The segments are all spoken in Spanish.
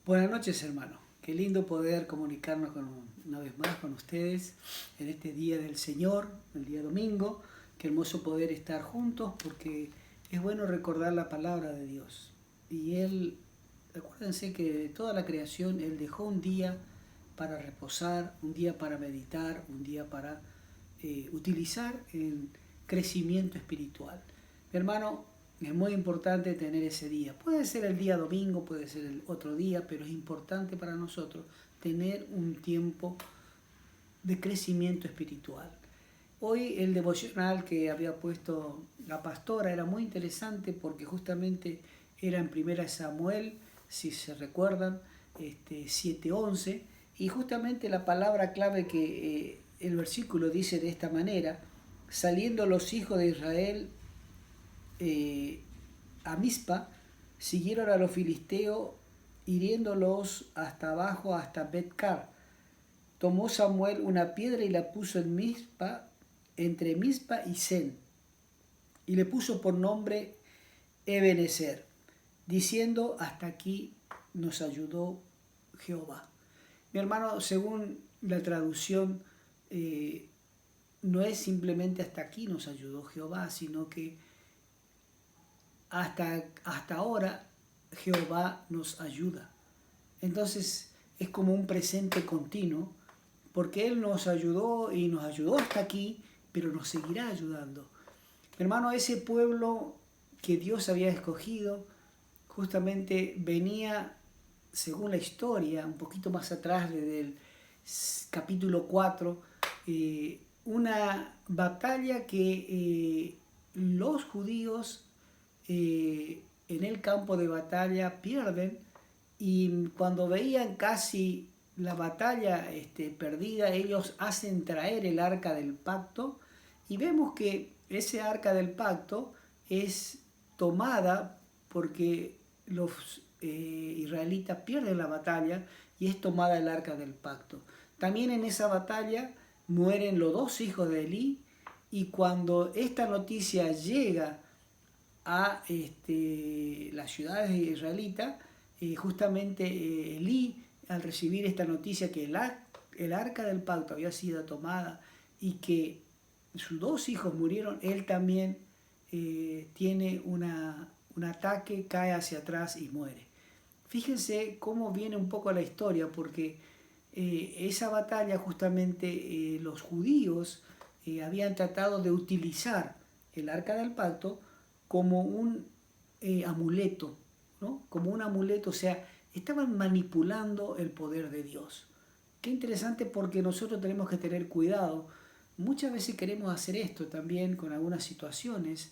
Buenas noches, hermano. Qué lindo poder comunicarnos una vez más con ustedes en este día del Señor, el día domingo. Qué hermoso poder estar juntos porque es bueno recordar la palabra de Dios. Y acuérdense que de toda la creación, Él dejó un día para reposar, un día para meditar, un día para utilizar en crecimiento espiritual. Mi hermano, es muy importante tener ese día. Puede ser el día domingo, puede ser el otro día, pero es importante para nosotros tener un tiempo de crecimiento espiritual. Hoy el devocional que había puesto la pastora era muy interesante porque justamente era en Primera Samuel, si se recuerdan, 7:11, y justamente la palabra clave que el versículo dice de esta manera: saliendo los hijos de Israel eh, a Mizpa, siguieron a los filisteos, hiriéndolos hasta abajo, hasta Betcar. Tomó Samuel una piedra y la puso en Mizpa, entre Mizpa y Sen, y le puso por nombre Ebenezer, diciendo: hasta aquí nos ayudó Jehová. Mi hermano, según la traducción, no es simplemente hasta aquí nos ayudó Jehová, sino que hasta ahora Jehová nos ayuda. Entonces es como un presente continuo, porque Él nos ayudó y nos ayudó hasta aquí, pero nos seguirá ayudando. Hermano, ese pueblo que Dios había escogido justamente venía, según la historia, un poquito más atrás desde el capítulo 4, una batalla que los judíos en el campo de batalla pierden, y cuando veían casi la batalla perdida, ellos hacen traer el arca del pacto, y vemos que ese arca del pacto es tomada porque los israelitas pierden la batalla y es tomada el arca del pacto. También en esa batalla mueren los dos hijos de Elí, y cuando esta noticia llega a las ciudades israelitas, justamente Elí, al recibir esta noticia que el arca del pacto había sido tomada y que sus dos hijos murieron, él también tiene un ataque, cae hacia atrás y muere. Fíjense cómo viene un poco la historia, porque esa batalla justamente los judíos habían tratado de utilizar el arca del pacto como un amuleto, ¿no? Como un amuleto, o sea, estaban manipulando el poder de Dios. Qué interesante, porque nosotros tenemos que tener cuidado. Muchas veces queremos hacer esto también con algunas situaciones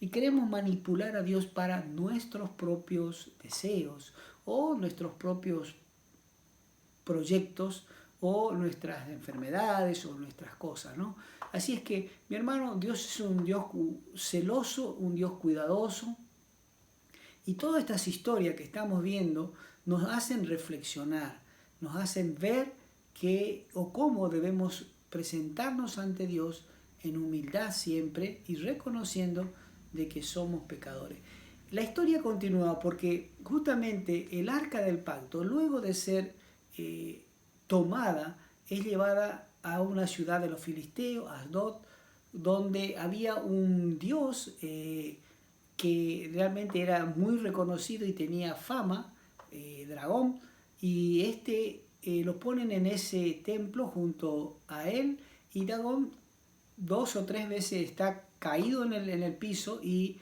y queremos manipular a Dios para nuestros propios deseos o nuestros propios proyectos o nuestras enfermedades o nuestras cosas, ¿no? Así es que, mi hermano, Dios es un Dios celoso, un Dios cuidadoso, y todas estas historias que estamos viendo nos hacen reflexionar, nos hacen ver que o cómo debemos presentarnos ante Dios en humildad siempre y reconociendo de que somos pecadores. La historia continúa porque justamente el arca del pacto, luego de ser tomada, es llevada a una ciudad de los filisteos, Asdod, donde había un dios que realmente era muy reconocido y tenía fama, dragón, y lo ponen en ese templo junto a él, y Dagón dos o tres veces está caído en el piso y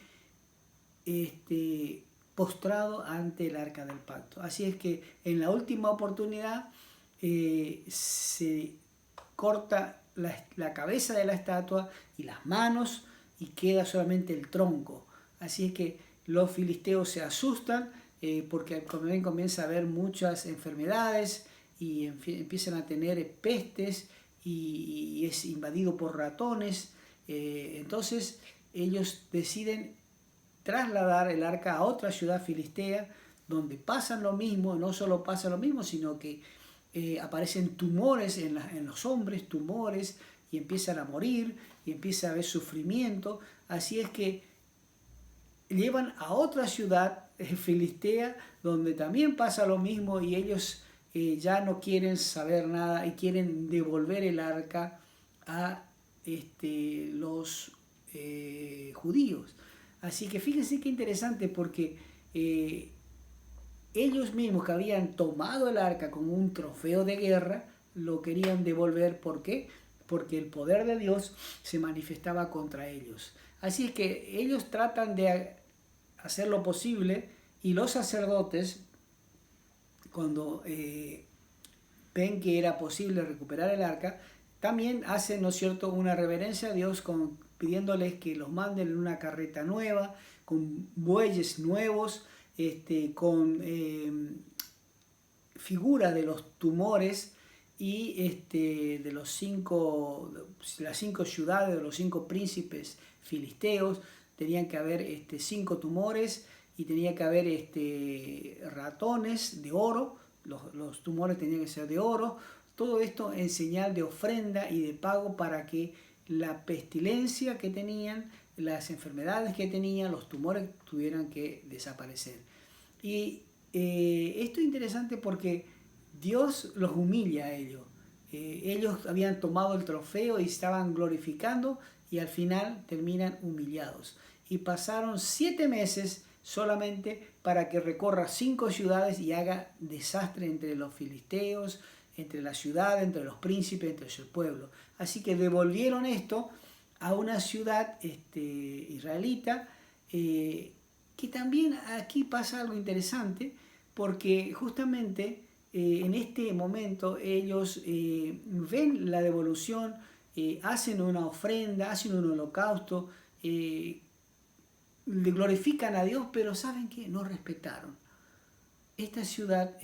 postrado ante el arca del pacto. Así es que en la última oportunidad se corta la cabeza de la estatua y las manos, y queda solamente el tronco. Así es que los filisteos se asustan porque también comienza a haber muchas enfermedades y empiezan a tener pestes, y es invadido por ratones. Entonces ellos deciden trasladar el arca a otra ciudad filistea, donde pasan lo mismo. No solo pasa lo mismo, sino que aparecen tumores en los hombres, tumores, y empiezan a morir, y empieza a haber sufrimiento. Así es que llevan a otra ciudad filistea donde también pasa lo mismo y ellos ya no quieren saber nada y quieren devolver el arca a los judíos. Así que fíjense qué interesante porque ellos mismos que habían tomado el arca como un trofeo de guerra, lo querían devolver. ¿Por qué? Porque el poder de Dios se manifestaba contra ellos. Así es que ellos tratan de hacer lo posible y los sacerdotes, cuando ven que era posible recuperar el arca, también hacen, ¿no es cierto?, una reverencia a Dios pidiéndoles que los manden en una carreta nueva, con bueyes nuevos, con figura de los tumores y de las 5 ciudades, de los 5 príncipes filisteos. Tenían que haber 5 tumores y tenía que haber ratones de oro. Los tumores tenían que ser de oro. Todo esto en señal de ofrenda y de pago para que la pestilencia que tenían, las enfermedades que tenían, los tumores tuvieran que desaparecer. Y esto es interesante porque Dios los humilla a ellos. Ellos habían tomado el trofeo y estaban glorificando y al final terminan humillados. Y pasaron 7 meses solamente para que recorra 5 ciudades y haga desastre entre los filisteos, entre la ciudad, entre los príncipes, entre el pueblo. Así que devolvieron esto a una ciudad israelita, que también aquí pasa algo interesante, porque justamente en este momento ellos ven la devolución, hacen una ofrenda, hacen un holocausto, le glorifican a Dios, pero ¿saben qué? No respetaron. Esta ciudad,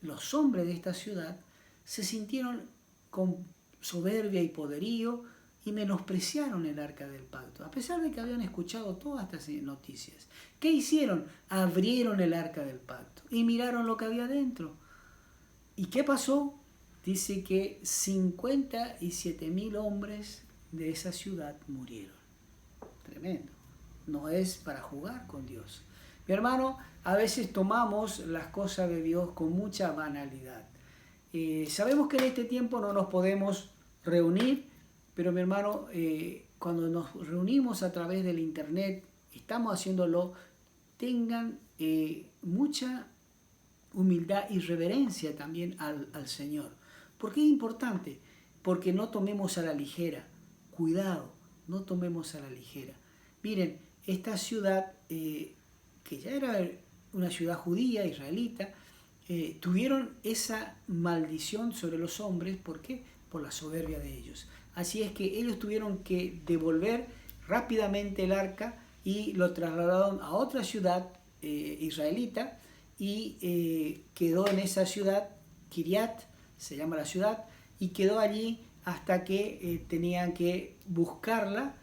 los hombres de esta ciudad se sintieron con soberbia y poderío y menospreciaron el arca del pacto, a pesar de que habían escuchado todas estas noticias. ¿Qué hicieron? Abrieron el arca del pacto y miraron lo que había dentro. ¿Y qué pasó? Dice que 57.000 hombres de esa ciudad murieron. Tremendo. No es para jugar con Dios. Mi hermano, a veces tomamos las cosas de Dios con mucha banalidad. Sabemos que en este tiempo no nos podemos reunir, pero mi hermano, cuando nos reunimos a través del internet, estamos haciéndolo, tengan mucha humildad y reverencia también al Señor. ¿Por qué es importante? Porque no tomemos a la ligera. Cuidado, no tomemos a la ligera. Miren, esta ciudad, que ya era una ciudad judía, israelita, tuvieron esa maldición sobre los hombres. ¿Por qué? Por la soberbia de ellos. Así es que ellos tuvieron que devolver rápidamente el arca y lo trasladaron a otra ciudad israelita y quedó en esa ciudad, Kiriat se llama la ciudad, y quedó allí hasta que tenían que buscarla,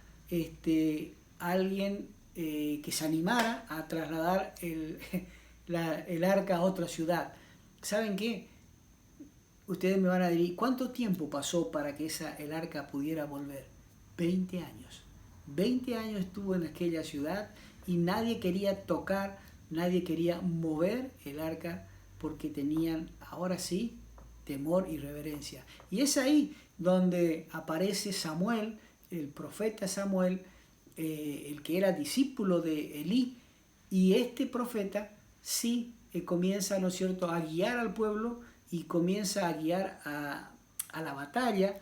alguien que se animara a trasladar el arca a otra ciudad. ¿Saben qué? Ustedes me van a decir, ¿cuánto tiempo pasó para que el arca pudiera volver? 20 años. 20 años estuvo en aquella ciudad y nadie quería tocar, nadie quería mover el arca porque tenían, ahora sí, temor y reverencia. Y es ahí donde aparece Samuel, el profeta Samuel, el que era discípulo de Elí, y este profeta sí comienza, ¿no es cierto?, a guiar al pueblo y comienza a guiar a la batalla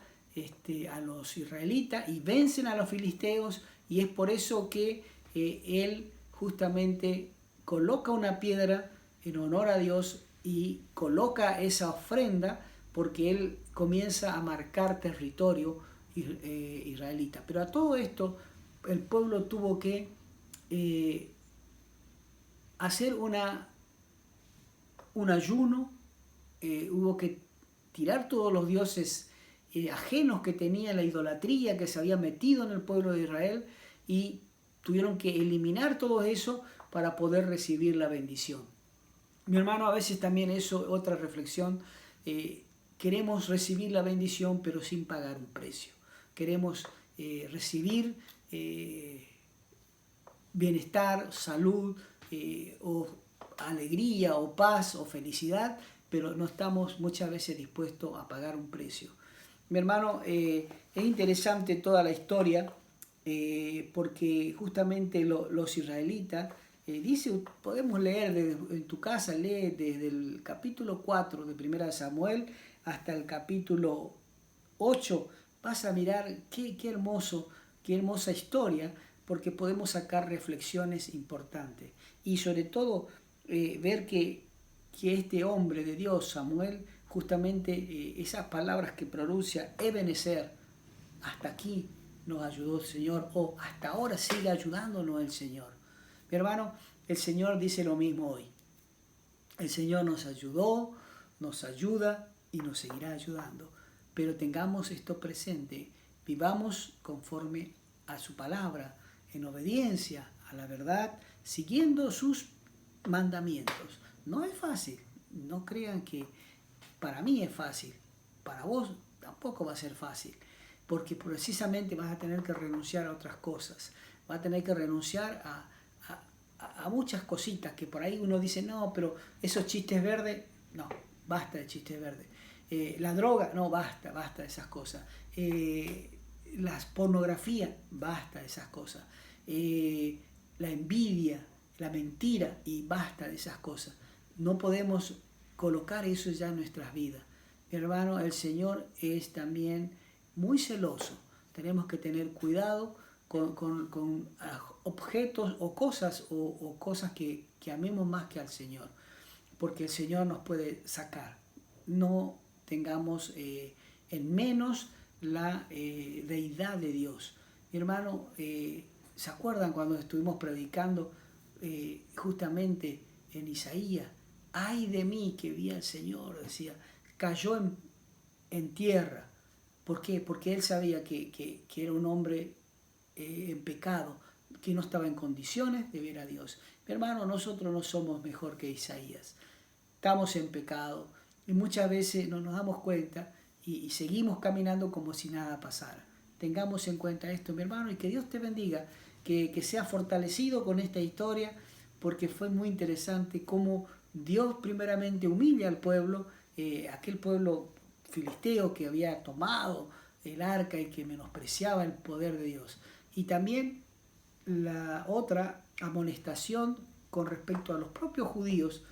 a los israelitas y vencen a los filisteos, y es por eso que él justamente coloca una piedra en honor a Dios y coloca esa ofrenda porque él comienza a marcar territorio israelita. Pero a todo esto el pueblo tuvo que hacer un ayuno, hubo que tirar todos los dioses ajenos que tenía, la idolatría que se había metido en el pueblo de Israel, y tuvieron que eliminar todo eso para poder recibir la bendición. Mi hermano, a veces también eso, otra reflexión, queremos recibir la bendición pero sin pagar un precio. Queremos recibir bienestar, salud, o alegría, o paz, o felicidad, pero no estamos muchas veces dispuestos a pagar un precio. Mi hermano, es interesante toda la historia, porque justamente los israelitas, dice, podemos leer en tu casa, lee desde el capítulo 4 de 1 Samuel hasta el capítulo 8, vas a mirar qué hermoso, qué hermosa historia, porque podemos sacar reflexiones importantes. Y sobre todo, ver que este hombre de Dios, Samuel, justamente esas palabras que pronuncia, Ebenezer, hasta aquí nos ayudó el Señor, o hasta ahora sigue ayudándonos el Señor. Mi hermano, el Señor dice lo mismo hoy. El Señor nos ayudó, nos ayuda y nos seguirá ayudando. Pero tengamos esto presente, vivamos conforme a su palabra, en obediencia a la verdad, siguiendo sus mandamientos. No es fácil, no crean que para mí es fácil, para vos tampoco va a ser fácil, porque precisamente vas a tener que renunciar a otras cosas, vas a tener que renunciar a muchas cositas que por ahí uno dice, no, pero esos chistes verdes, no, basta de chistes verdes. La droga, no, basta de esas cosas. Las pornografías, basta de esas cosas. La envidia, la mentira, y basta de esas cosas. No podemos colocar eso ya en nuestras vidas. Mi hermano, el Señor es también muy celoso. Tenemos que tener cuidado con objetos o cosas que amemos más que al Señor, porque el Señor nos puede sacar. No tengamos en menos la deidad de Dios. Mi hermano, ¿se acuerdan cuando estuvimos predicando justamente en Isaías? Ay de mí que vi al Señor, decía, cayó en tierra. ¿Por qué? Porque él sabía que era un hombre en pecado, que no estaba en condiciones de ver a Dios. Mi hermano, nosotros no somos mejor que Isaías. Estamos en pecado y muchas veces no nos damos cuenta y seguimos caminando como si nada pasara. Tengamos en cuenta esto, mi hermano, y que Dios te bendiga, que seas fortalecido con esta historia, porque fue muy interesante cómo Dios primeramente humilla al pueblo, aquel pueblo filisteo que había tomado el arca y que menospreciaba el poder de Dios. Y también la otra amonestación con respecto a los propios judíos,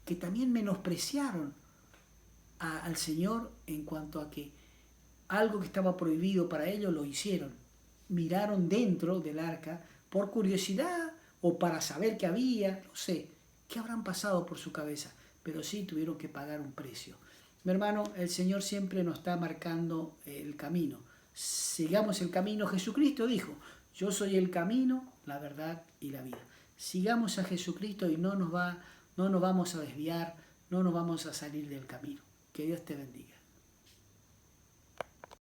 que también menospreciaron al Señor en cuanto a que algo que estaba prohibido para ellos lo hicieron. Miraron dentro del arca por curiosidad o para saber qué había, no sé, qué habrán pasado por su cabeza, pero sí tuvieron que pagar un precio. Mi hermano, el Señor siempre nos está marcando el camino. Sigamos el camino. Jesucristo dijo, yo soy el camino, la verdad y la vida. Sigamos a Jesucristo y no nos vamos a desviar, no nos vamos a salir del camino. Que Dios te bendiga.